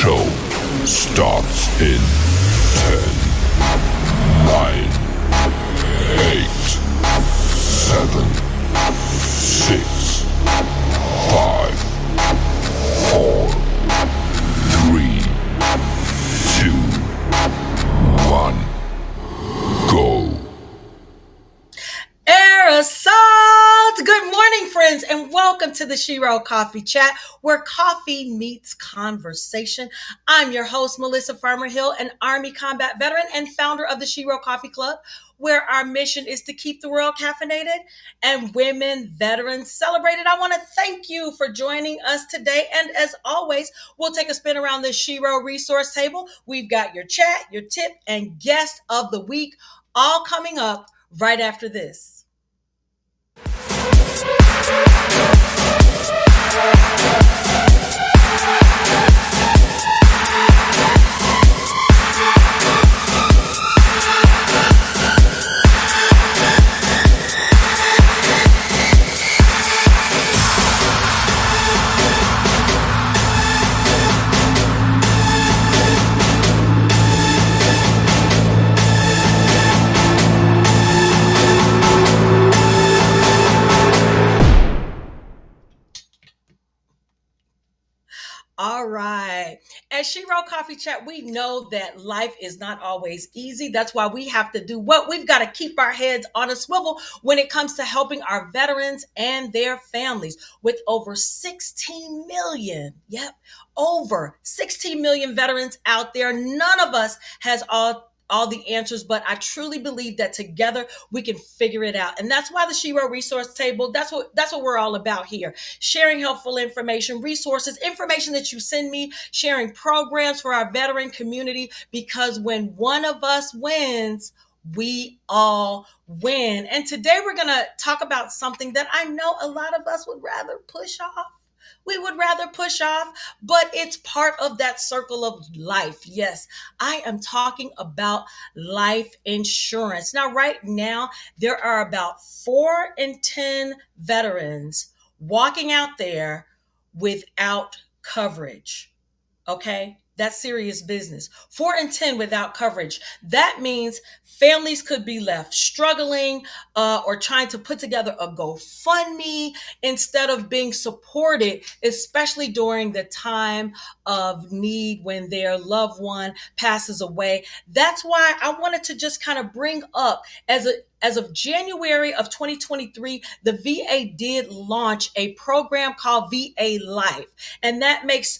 show starts in 10, 9, 8, 7, 6, 5, 4, 3, 2, 1, go. Aerosol! Good morning, friends, and welcome to the Shero Coffee Chat, where coffee meets conversation. I'm your host, Melissa Farmer Hill, an Army combat veteran and founder of the Shero Coffee Club, where our mission is to keep the world caffeinated and women veterans celebrated. I want to thank you for joining us today. And as always, we'll take a spin around the Shero resource table. We've got your chat, your tip, and guest of the week all coming up right after this. All right. At Shero Coffee Chat, we know that life is not always easy. That's why we have to do what we've got to keep our heads on a swivel when it comes to helping our veterans and their families. With over 16 million, over 16 million veterans out there, none of us has all the answers, but I truly believe that together we can figure it out. And that's why the Shero resource table, that's what we're all about here. Sharing helpful information, resources, information that you send me, sharing programs for our veteran community, because when one of us wins, we all win. And today we're going to talk about something that I know a lot of us would rather push off. We would rather push off, but it's part of that circle of life. Yes, I am talking about life insurance. Now, right now, there are about 4 in 10 veterans walking out there without coverage. Okay? That's serious business. 4 in 10 without coverage. That means families could be left struggling or trying to put together a GoFundMe instead of being supported, especially during the time of need when their loved one passes away. That's why I wanted to just kind of bring up as of January of 2023, the VA did launch a program called VA Life, and that makes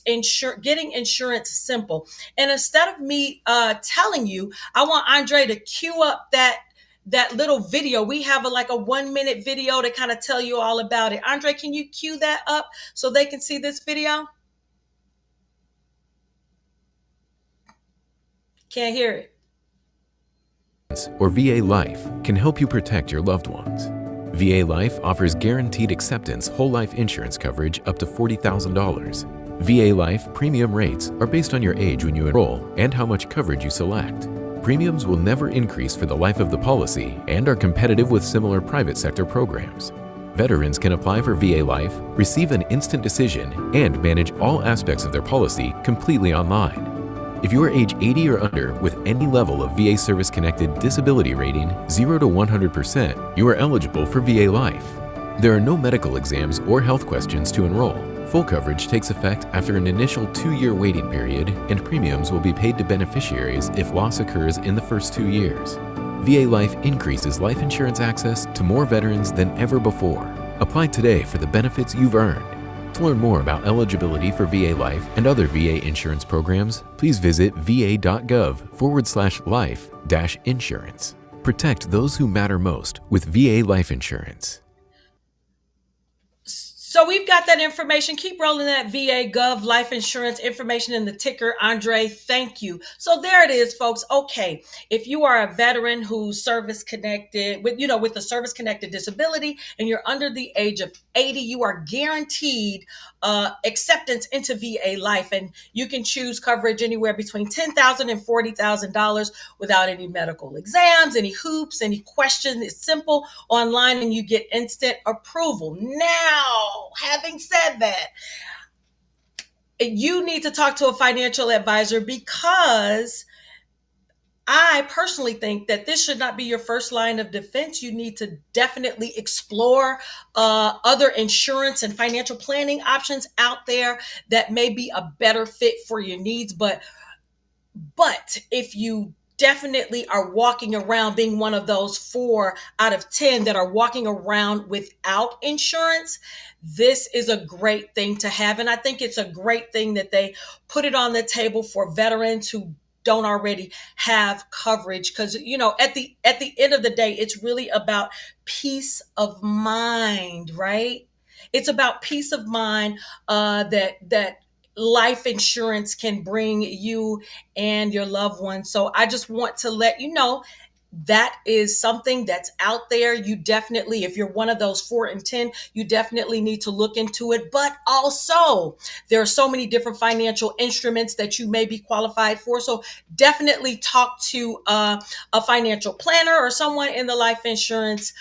getting insurance simple. And instead of me telling you, I want Andre to cue up that little video. We have like a 1-minute video to kind of tell you all about it. Andre, can you cue that up so they can see this video? Can't hear it. Or VA Life can help you protect your loved ones. VA Life offers guaranteed acceptance whole life insurance coverage up to $40,000. VA Life premium rates are based on your age when you enroll and how much coverage you select. Premiums will never increase for the life of the policy and are competitive with similar private sector programs. Veterans can apply for VA Life, receive an instant decision, and manage all aspects of their policy completely online. If you are age 80 or under with any level of VA service-connected disability rating 0 to 100%, you are eligible for VA Life. There are no medical exams or health questions to enroll. Full coverage takes effect after an initial 2-year waiting period, and premiums will be paid to beneficiaries if loss occurs in the first 2 years. VA Life increases life insurance access to more veterans than ever before. Apply today for the benefits you've earned. To learn more about eligibility for VA Life and other VA insurance programs, please visit va.gov/life-insurance. Protect those who matter most with VA Life Insurance. So we've got that information. Keep rolling that VA Gov life insurance information in the ticker. Andre, thank you. So there it is, folks. Okay, if you are a veteran who's service connected with a service connected disability and you're under the age of 80, you are guaranteed acceptance into VA Life, and you can choose coverage anywhere between $10,000 and $40,000 without any medical exams, any hoops, any questions. It's simple online, and you get instant approval. Now, having said that, you need to talk to a financial advisor, because I personally think that this should not be your first line of defense. You need to definitely explore other insurance and financial planning options out there that may be a better fit for your needs. But if you definitely are walking around being one of those 4 out of 10 that are walking around without insurance, this is a great thing to have. And I think it's a great thing that they put it on the table for veterans who don't already have coverage, because at the end of the day, it's really about peace of mind, right? It's about peace of mind, that life insurance can bring you and your loved ones. So I just want to let you know that is something that's out there. You definitely, if you're one of those 4 in 10, you definitely need to look into it. But also, there are so many different financial instruments that you may be qualified for. So definitely talk to a financial planner or someone in the life insurance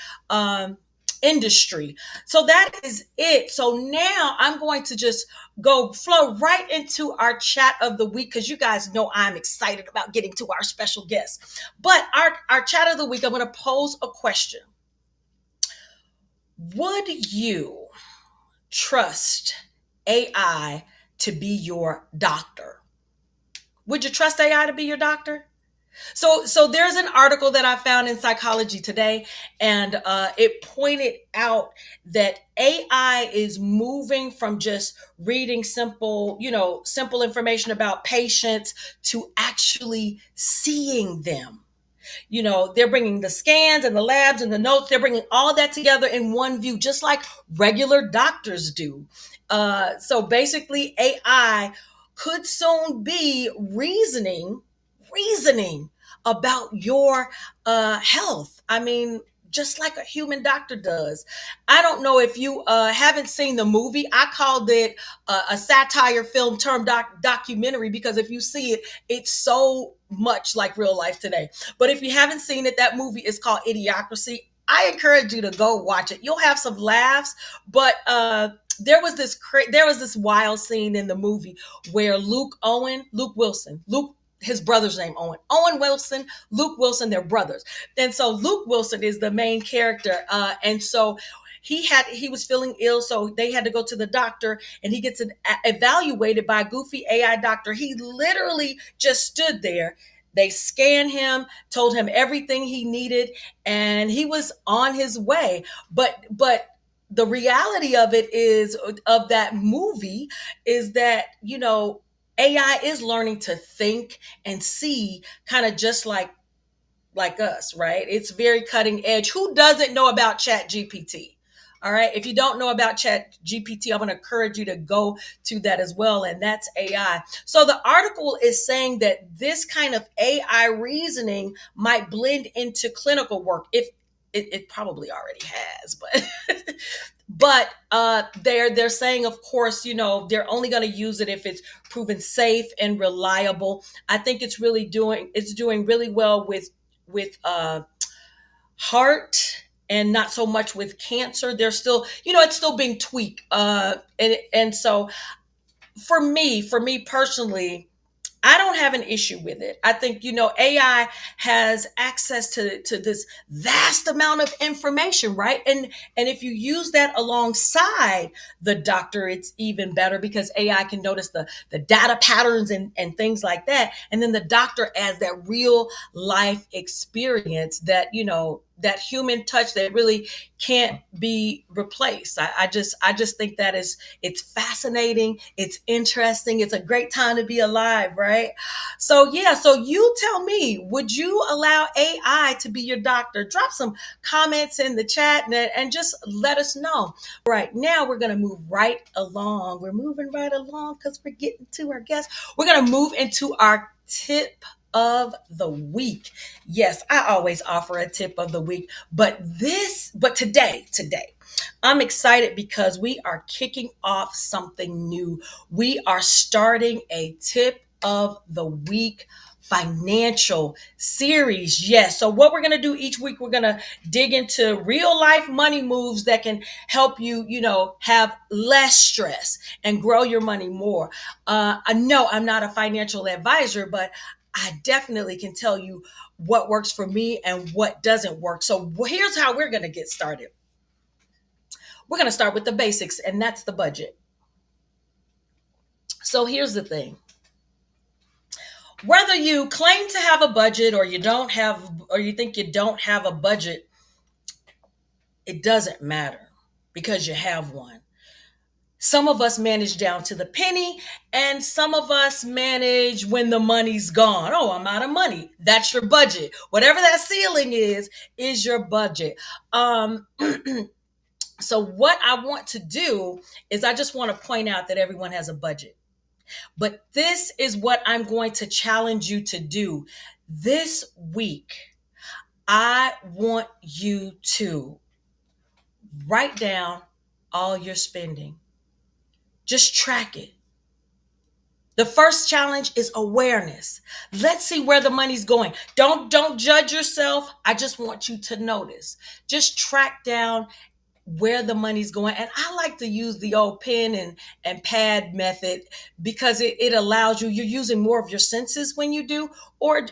industry. So that is it. So now I'm going to just go flow right into our chat of the week, because you guys know I'm excited about getting to our special guest. But our chat of the week, I'm going to pose a question. Would you trust AI to be your doctor? Would you trust AI to be your doctor? So there's an article that I found in Psychology Today, and it pointed out that AI is moving from just reading simple information about patients to actually seeing them. They're bringing the scans and the labs and the notes, they're bringing all that together in one view, just like regular doctors do. So basically, AI could soon be reasoning about your health. I mean, just like a human doctor does. I don't know if you haven't seen the movie. I called it a satire film term documentary, because if you see it, it's so much like real life today. But if you haven't seen it, that movie is called Idiocracy. I encourage you to go watch it. You'll have some laughs, but there was this wild scene in the movie where Luke Wilson, his brother's name Owen Wilson, Luke Wilson, they're brothers. And so Luke Wilson is the main character. And so he was feeling ill, so they had to go to the doctor, and he gets evaluated by a goofy AI doctor. He literally just stood there. They scanned him, told him everything he needed, and he was on his way. But the reality of that movie is that, AI is learning to think and see, kind of just like us, right? It's very cutting edge. Who doesn't know about Chat GPT? All right. If you don't know about Chat GPT, I'm going to encourage you to go to that as well. And that's AI. So the article is saying that this kind of AI reasoning might blend into clinical work. If it probably already has, but they're saying, of course, they're only going to use it if it's proven safe and reliable. I think it's doing really well with heart, and not so much with cancer. They're still, it's still being tweaked. And so for me personally, I don't have an issue with it. I think, AI has access to this vast amount of information, right? And if you use that alongside the doctor, it's even better, because AI can notice the data patterns and things like that. And then the doctor adds that real life experience, that human touch that really can't be replaced. I just think it's fascinating, it's interesting, it's a great time to be alive, right? So yeah, so you tell me, would you allow AI to be your doctor? Drop some comments in the chat, and just let us know. Right now, we're going to move right along. We're moving right along because we're getting to our guests. We're going to move into our tip of the week. Yes, I always offer a tip of the week, but today, I'm excited because we are kicking off something new. We are starting a tip of the week financial series. Yes. So what we're going to do each week, we're going to dig into real life money moves that can help you, have less stress and grow your money more. I know I'm not a financial advisor, but I definitely can tell you what works for me and what doesn't work. So here's how we're going to get started. We're going to start with the basics, and that's the budget. So here's the thing. Whether you claim to have a budget or you don't have, or you think you don't have a budget, it doesn't matter because you have one. Some of us manage down to the penny, and some of us manage when the money's gone. Oh, I'm out of money. That's your budget. Whatever that ceiling is your budget. So what I want to do is I just want to point out that everyone has a budget. But this is what I'm going to challenge you to do this week. I want you to write down all your spending. Just track it. The first challenge is awareness. Let's see where the money's going. Don't judge yourself. I just want you to notice. Just track down where the money's going. And I like to use the old pen and pad method because it allows you're using more of your senses when you do, or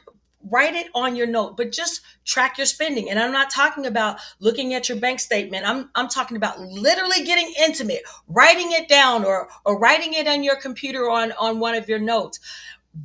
write it on your note, but just track your spending. And I'm not talking about looking at your bank statement. I'm talking about literally getting intimate, writing it down or writing it on your computer on one of your notes.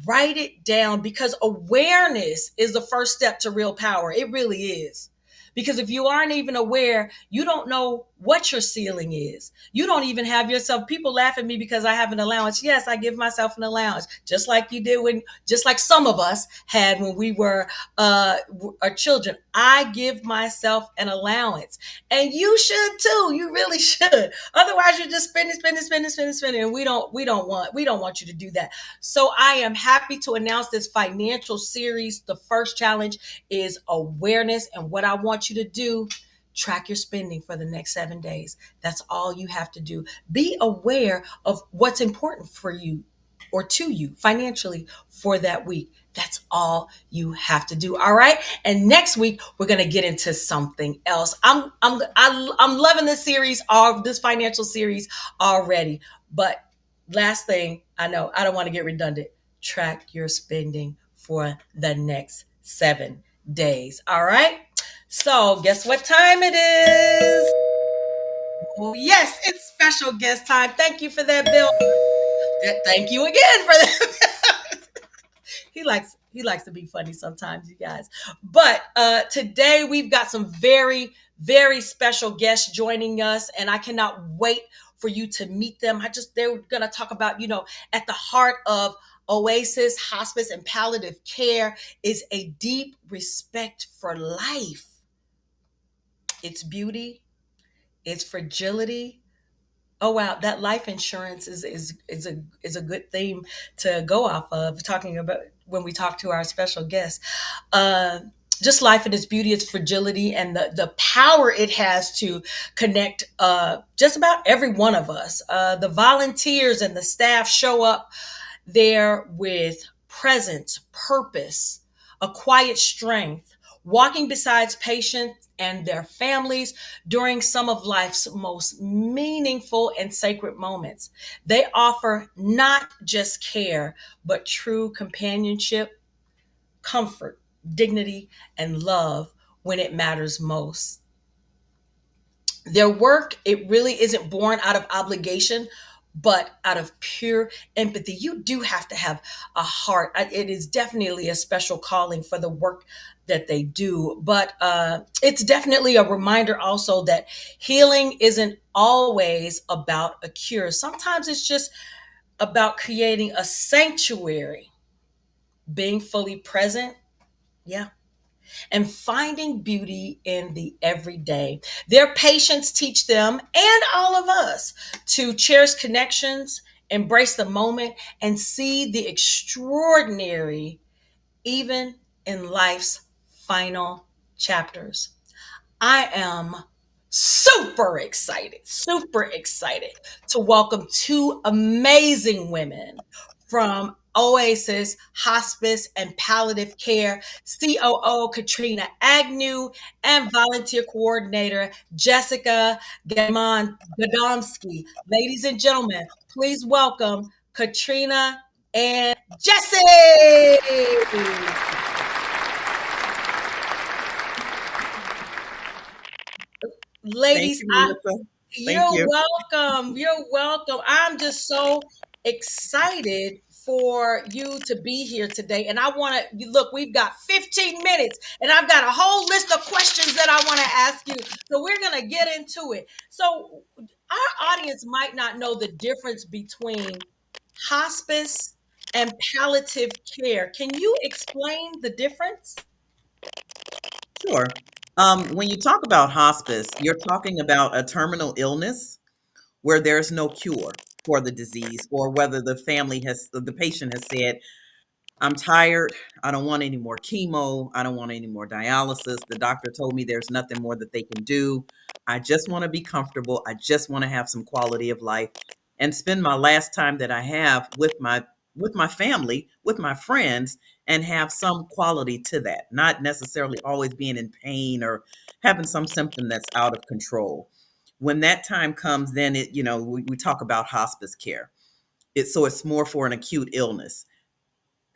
Write it down because awareness is the first step to real power. It really is. Because if you aren't even aware, you don't know what your ceiling is. You don't even have yourself. People laugh at me because I have an allowance. Yes, I give myself an allowance, just like you did just like some of us had when we were our children. I give myself an allowance, and you should too. You really should. Otherwise, you're just spending, and we don't want you to do that. So I am happy to announce this financial series. The first challenge is awareness, and what I want you to do, track your spending for the next 7 days. That's all you have to do. Be aware of what's important for you or to you financially for that week. That's all you have to do. All right. And next week we're gonna get into something else. I'm loving this series, this financial series already. But last thing, I know I don't want to get redundant. Track your spending for the next 7 days. All right. So guess what time it is? Oh, yes, it's special guest time. Thank you for that, Bill. Thank you again for that. he likes to be funny sometimes, you guys. But today we've got some very, very special guests joining us, and I cannot wait for you to meet them. They're gonna talk about, at the heart of Oasis, Hospice, and Palliative care is a deep respect for life. Its beauty, its fragility. Oh wow, that life insurance is a good theme to go off of, talking about when we talk to our special guests. Just life and its beauty, its fragility, and the power it has to connect just about every one of us. The volunteers and the staff show up there with presence, purpose, a quiet strength, walking beside patients and their families during some of life's most meaningful and sacred moments. They offer not just care, but true companionship, comfort, dignity, and love when it matters most. Their work, it really isn't born out of obligation, but out of pure empathy. You do have to have a heart. It is definitely a special calling for the work that they do. But it's definitely a reminder also that healing isn't always about a cure. Sometimes it's just about creating a sanctuary, being fully present. Yeah, and finding beauty in the everyday. Their patients teach them and all of us to cherish connections, embrace the moment, and see the extraordinary even in life's final chapters. I am super excited to welcome two amazing women from Oasis, Hospice, and Palliative Care, COO Katrina Agnew, and Volunteer Coordinator Jessica Gadomski. Ladies and gentlemen, please welcome Katrina and Jesse. Thank Ladies, you, Melissa. Thank you're you. welcome. You're welcome. I'm just so excited for you to be here today. And I want to look, we've got 15 minutes and I've got a whole list of questions that I want to ask you. So we're going to get into it. So our audience might not know the difference between hospice and palliative care. Can you explain the difference? Sure. When you talk about hospice, you're talking about a terminal illness where there's no cure for the disease, or whether the patient has said, I'm tired. I don't want any more chemo. I don't want any more dialysis. The doctor told me there's nothing more that they can do. I just want to be comfortable. I just want to have some quality of life and spend my last time that I have with my family, with my friends, and have some quality to that, not necessarily always being in pain or having some symptom that's out of control. When that time comes, then we talk about hospice care. It's more for an acute illness.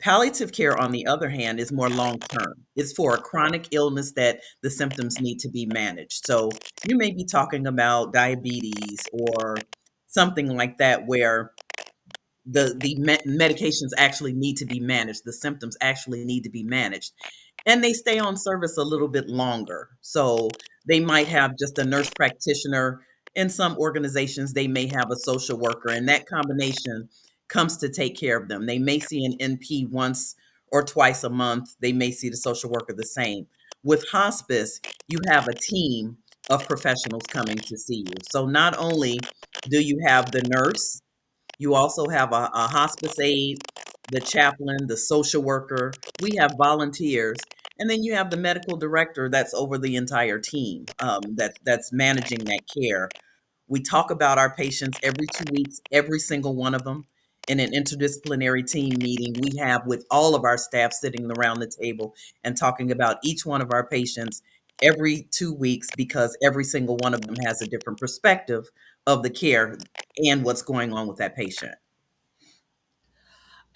Palliative care, on the other hand, is more long term. It's for a chronic illness that the symptoms need to be managed. So you may be talking about diabetes or something like that, where the medications actually need to be managed. The symptoms actually need to be managed, and they stay on service a little bit longer. So they might have just a nurse practitioner. In some organizations, they may have a social worker, and that combination comes to take care of them. They may see an NP once or twice a month. They may see the social worker the same. With hospice, you have a team of professionals coming to see you. So not only do you have the nurse, you also have a hospice aide, the chaplain, the social worker. We have volunteers, and then you have the medical director that's over the entire team, that's managing that care. We talk about our patients every 2 weeks, every single one of them. In an interdisciplinary team meeting, we have with all of our staff sitting around the table and talking about each one of our patients every 2 weeks, because every single one of them has a different perspective of the care and what's going on with that patient.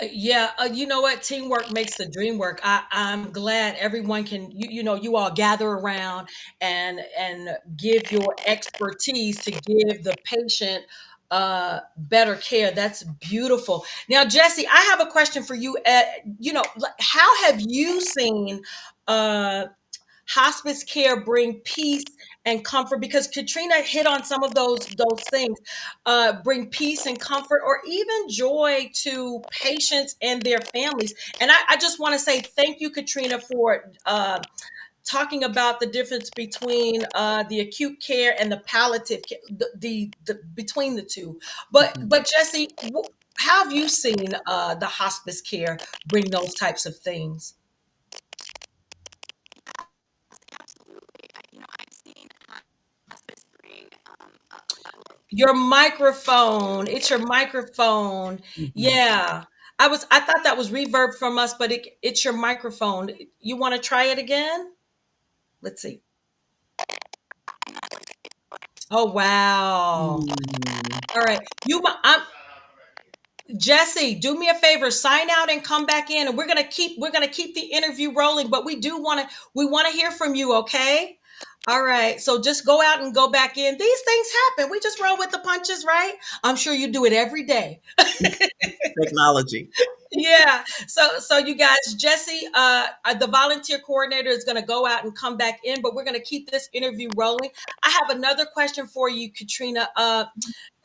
Yeah, you know what? Teamwork makes the dream work. I'm glad everyone can, you all gather around and give your expertise to give the patient better care. That's beautiful. Now, Jesse, I have a question for you. How have you seen uh hospice care bring peace and comfort, because Katrina hit on some of those things, bring peace and comfort or even joy to patients and their families. And I just want to say thank you, Katrina, for talking about the difference between the acute care and the palliative care, the between the two. Mhm. But Jesse, how have you seen the hospice care bring those types of things? Your microphone. It's your microphone. Mhm. Yeah. I thought that was reverb from us, but it's your microphone. You want to try it again? Let's see. Oh wow. Mhm. All right. Jesse, do me a favor, sign out and come back in, and we're gonna keep the interview rolling, but we want to hear from you, okay? All right. So just go out and go back in. These things happen. We just roll with the punches, right? I'm sure you do it every day. Technology. Yeah. So you guys, Jesse, the volunteer coordinator is going to go out and come back in, but we're going to keep this interview rolling. I have another question for you, Katrina.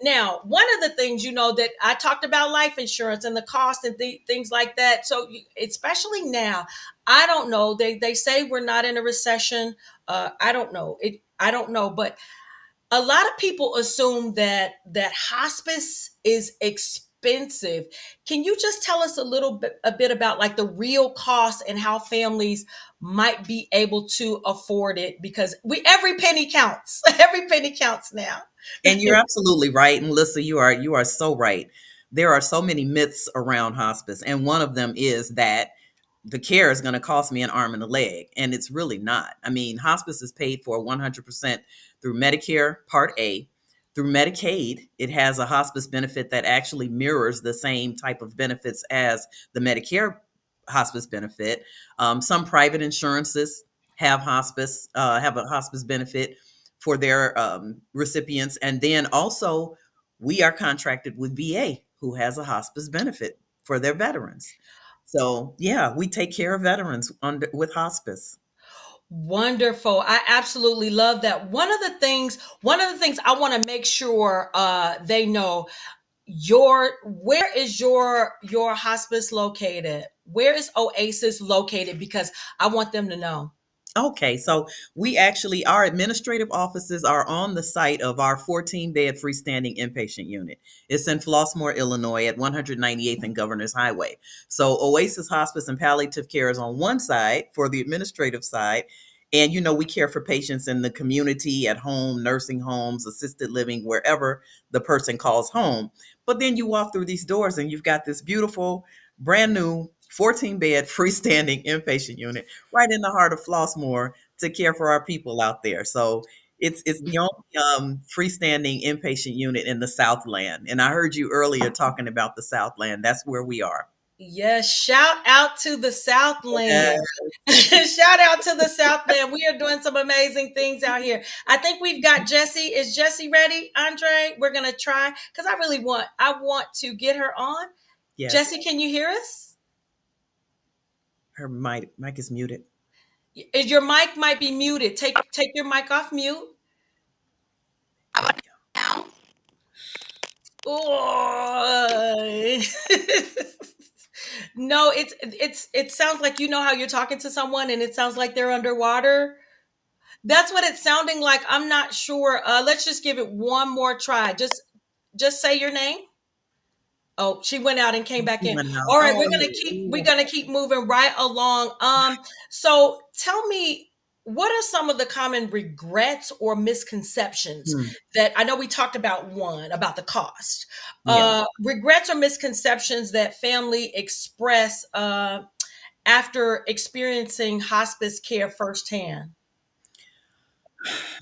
Now, one of the things, that I talked about life insurance and the cost and things like that. So especially now, I don't know. They say we're not in a recession. I don't know. I don't know, but a lot of people assume that hospice is expensive. Can you just tell us a bit about like the real cost and how families might be able to afford it, because we every penny counts. Every penny counts now. And you're absolutely right. And Melissa, you are so right. there are so many myths around hospice, and one of them is that the care is going to cost me an arm and a leg, and it's really not. I mean, hospice is paid for 100% through Medicare Part A. Through Medicaid, it has a hospice benefit that actually mirrors the same type of benefits as the Medicare hospice benefit. Some private insurances have a hospice benefit for their recipients, and then also we are contracted with VA, who has a hospice benefit for their veterans. So yeah, we take care of veterans with hospice. Wonderful. I absolutely love that. One of the things I want to make sure they know, where is your hospice located? Where is Oasis located? Because I want them to know. Okay, so we actually, our administrative offices are on the site of our 14-bed freestanding inpatient unit. It's in Flossmoor, Illinois at 198th and Governor's Highway. So Oasis Hospice and Palliative Care is on one side for the administrative side. And, we care for patients in the community, at home, nursing homes, assisted living, wherever the person calls home. But then you walk through these doors and you've got this beautiful, brand new 14-bed freestanding inpatient unit right in the heart of Flossmoor to care for our people out there. So it's the only freestanding inpatient unit in the Southland. And I heard you earlier talking about the Southland. That's where we are. Yes, shout out to the Yeah. Southland. Shout out to the Southland. We are doing some amazing things out here. I think we've got Jessie. Is Jessie ready, Andre? We're gonna try because I want to get her on. Yes, Jessie, can you hear us? her mic is muted. Your mic might be muted. Take your mic off mute. Oh. No, it sounds like you know how you're talking to someone and it sounds like they're underwater. That's what it's sounding like. I'm not sure. Let's just give it one more try. Just say your name. Oh, she went out and came back She in. went out. All right, Oh, we're yeah. gonna keep moving right along. So tell me, what are some of the common regrets or misconceptions Hmm. that I know we talked about one about the cost. Yeah. Regrets or misconceptions that family express after experiencing hospice care firsthand.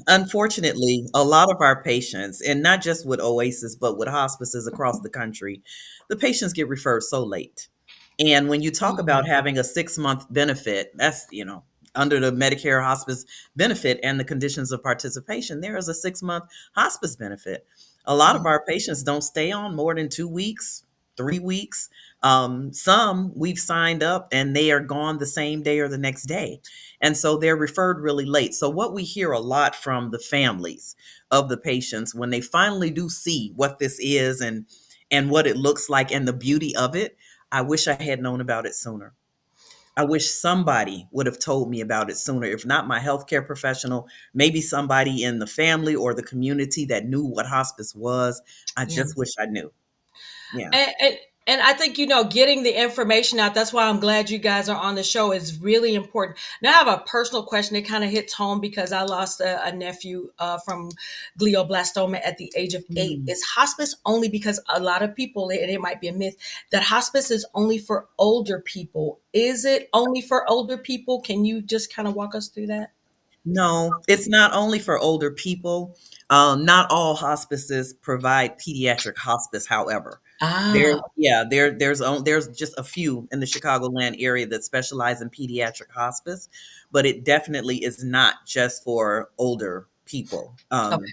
Unfortunately, a lot of our patients, and not just with Oasis, but with hospices across the country, the patients get referred so late. And when you talk Mm, about having a 6-month benefit, that's, under the Medicare hospice benefit and the conditions of participation, there is a 6-month hospice benefit. A lot of mm, our patients don't stay on more than 2 weeks, 3 weeks. Some we've signed up and they are gone the same day or the next day. And so they're referred really late. So, what we hear a lot from the families of the patients when they finally do see what this is and what it looks like and the beauty of it, I wish I had known about it sooner. I wish somebody would have told me about it sooner. If not my healthcare professional, maybe somebody in the family or the community that knew what hospice was. I yeah. just wish I knew. Yeah. And I think getting the information out. That's why I'm glad you guys are on the show. Is really important. Now I have a personal question. It kind of hits home because I lost a nephew from glioblastoma at the age of 8. Mm. Is hospice only, because a lot of people, and it might be a myth, that hospice is only for older people? Is it only for older people? Can you just kind of walk us through that? No, it's not only for older people. Not all hospices provide pediatric hospice, however. Ah, There's just a few in the Chicagoland area that specialize in pediatric hospice, but it definitely is not just for older people. okay,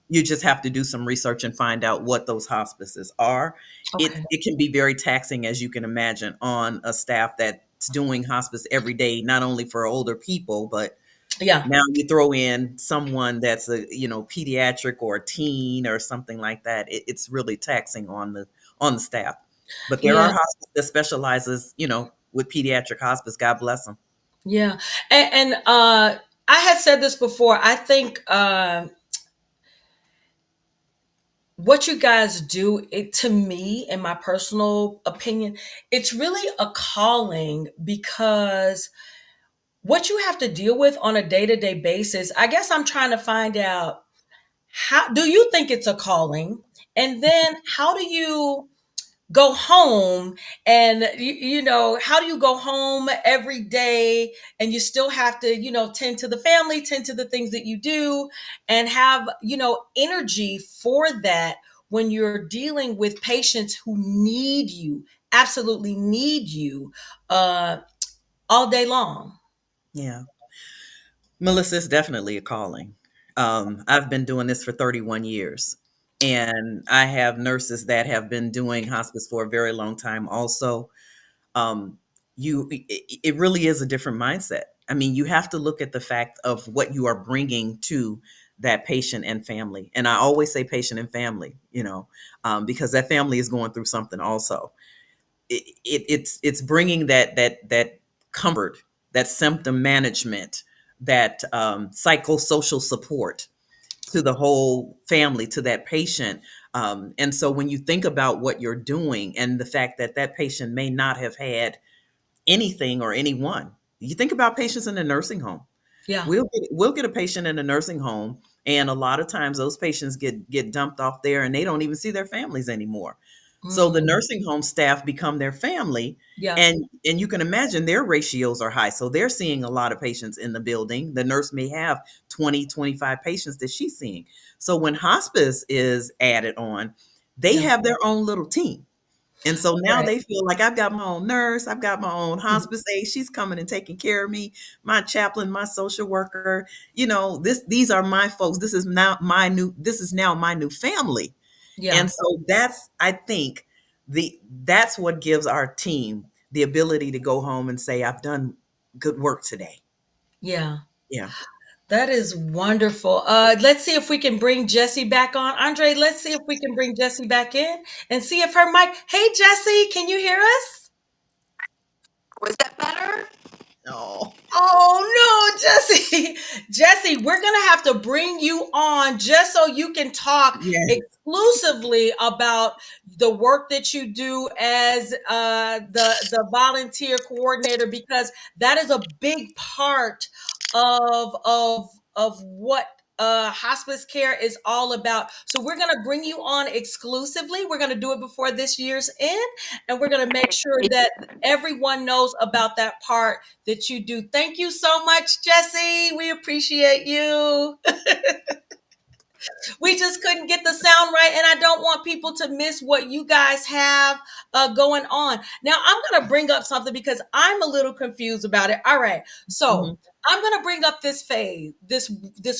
You just have to do some research and find out what those hospices are. It okay, it can be very taxing, as you can imagine, on a staff that's doing hospice every day, not only for older people, but yeah, now you throw in someone that's a, pediatric or a teen or something like that. It's really taxing on the staff. But there are yeah. hospices that specializes, with pediatric hospice. God bless them. Yeah, and I had said this before. I think what you guys do, it to me, in my personal opinion, it's really a calling, because what you have to deal with on a day to day basis. I guess I'm trying to find out, how do you think it's a calling, and then how do you go home and how do you go home every day and you still have to tend to the family, tend to the things that you do, and have energy for that when you're dealing with patients who need you, absolutely need you, uh all day long. Yeah. Melissa, is definitely a calling. I've been doing this for 31 years, and I have nurses that have been doing hospice for a very long time also. um, it really is a different mindset. I mean, you have to look at the fact of what you are bringing to that patient and family. And I always say patient and family, because that family is going through something also. It's bringing that comfort, that symptom management, that psychosocial support to the whole family, to that patient. And so when you think about what you're doing and the fact that that patient may not have had anything or anyone. You think about patients in the nursing home. Yeah. We'll get a patient in a nursing home, and a lot of times those patients get dumped off there, and they don't even see their families anymore. So the Mm, nursing home staff become their family, yeah. and you can imagine their ratios are high. So they're seeing a lot of patients in the building. The nurse may have 20, 25 patients that she's seeing. So when hospice is added on, they Yeah. have their own little team. And so now Right. they feel like I've got my own nurse, I've got my own hospice aide, she's coming and taking care of me, my chaplain, my social worker, these are my folks. This is now my new family. Yeah. And so I think that's what gives our team the ability to go home and say, I've done good work today. Yeah. Yeah. That is wonderful. Let's see if we can bring Jessie back on. Andre, let's see if we can bring Jessie back in and see if her mic. Hey, Jessie, can you hear us? Was that better? Oh. Oh no, Jesse. Jesse, we're gonna have to bring you on just so you can talk Yeah. exclusively about the work that you do as the volunteer coordinator, because that is a big part of what hospice care is all about. So we're gonna bring you on exclusively. We're gonna do it before this year's end, and we're gonna make sure that everyone knows about that part that you do. Thank you so much, Jesse. We appreciate you. We just couldn't get the sound right, and I don't want people to miss what you guys have going on. Now, I'm going to bring up something because I'm a little confused about it. All right, so Mhm. I'm going to bring up this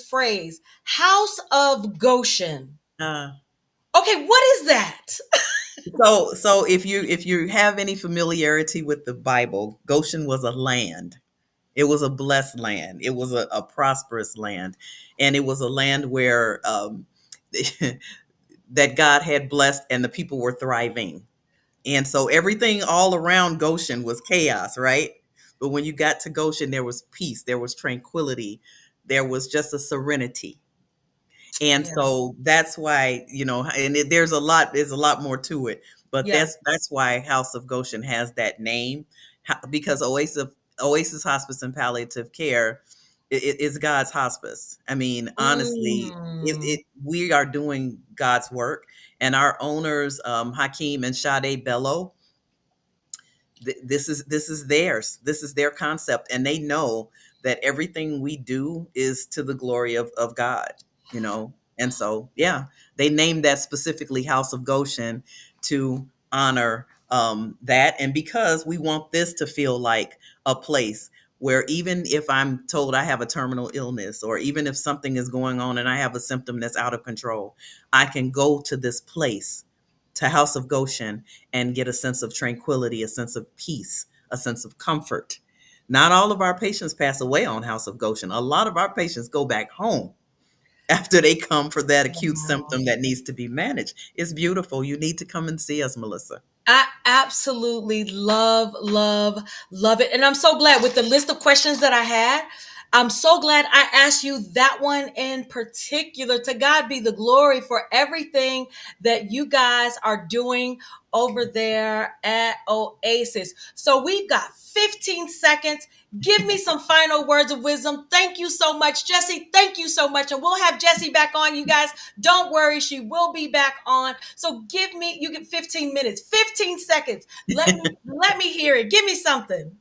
phrase, House of Goshen. Uh, Okay, what is that? so if you have any familiarity with the Bible, Goshen was a land. It was a blessed land. It was a prosperous land, and it was a land where that God had blessed, and the people were thriving. And so everything all around Goshen was chaos, right? But when you got to Goshen, there was peace, there was tranquility, there was just a serenity. And Yeah, so that's why, and there's a lot more to it, but yeah. that's why House of Goshen has that name, because Oasis Hospice and Palliative Care is God's hospice. I mean, honestly, Mm, we are doing God's work, and our owners, Hakeem and Sade Bello, this is theirs. This is their concept, and they know that everything we do is to the glory of God, And so, yeah, they named that specifically House of Goshen to honor that, and because we want this to feel like a place where even if I'm told I have a terminal illness, or even if something is going on and I have a symptom that's out of control, I can go to this place, to House of Goshen, and get a sense of tranquility, a sense of peace, a sense of comfort. Not all of our patients pass away on House of Goshen. A lot of our patients go back home after they come for that acute symptom that needs to be managed. It's beautiful. You need to come and see us, Melissa. I absolutely love it. And I'm so glad with the list of questions that I had. I'm so glad I asked you that one in particular. To God be the glory for everything that you guys are doing over there at Oasis. So we've got 15 seconds. Give me some final words of wisdom. Thank you so much, Jessie. Thank you so much. And we'll have Jessie back on, you guys. Don't worry, she will be back on. So you get 15 minutes, 15 seconds. Let me hear it. Give me something.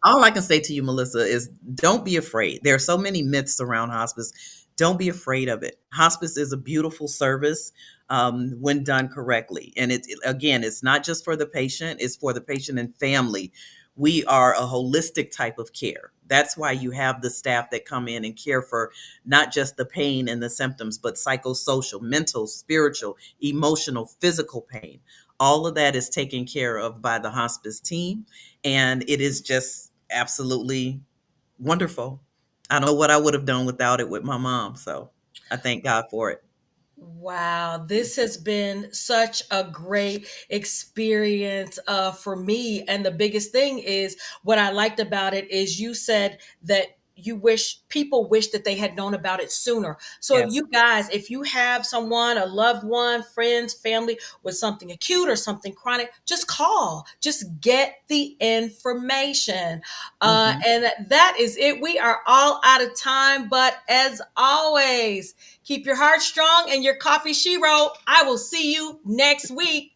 All I can say to you, Melissa, is don't be afraid. There are so many myths around hospice. Don't be afraid of it. Hospice is a beautiful service when done correctly. And again, it's not just for the patient, it's for the patient and family. We are a holistic type of care. That's why you have the staff that come in and care for not just the pain and the symptoms, but psychosocial, mental, spiritual, emotional, physical pain. All of that is taken care of by the hospice team. And it is just absolutely wonderful. I don't know what I would have done without it with my mom. So I thank God for it. Wow, this has been such a great experience for me. And the biggest thing is what I liked about it is you said that people wish that they had known about it sooner. So Yes. if you have someone, a loved one, friends, family with something acute or something chronic, just call, just get the information. Mhm. And that is it. We are all out of time, but as always, keep your heart strong and your coffee, Shero. I will see you next week.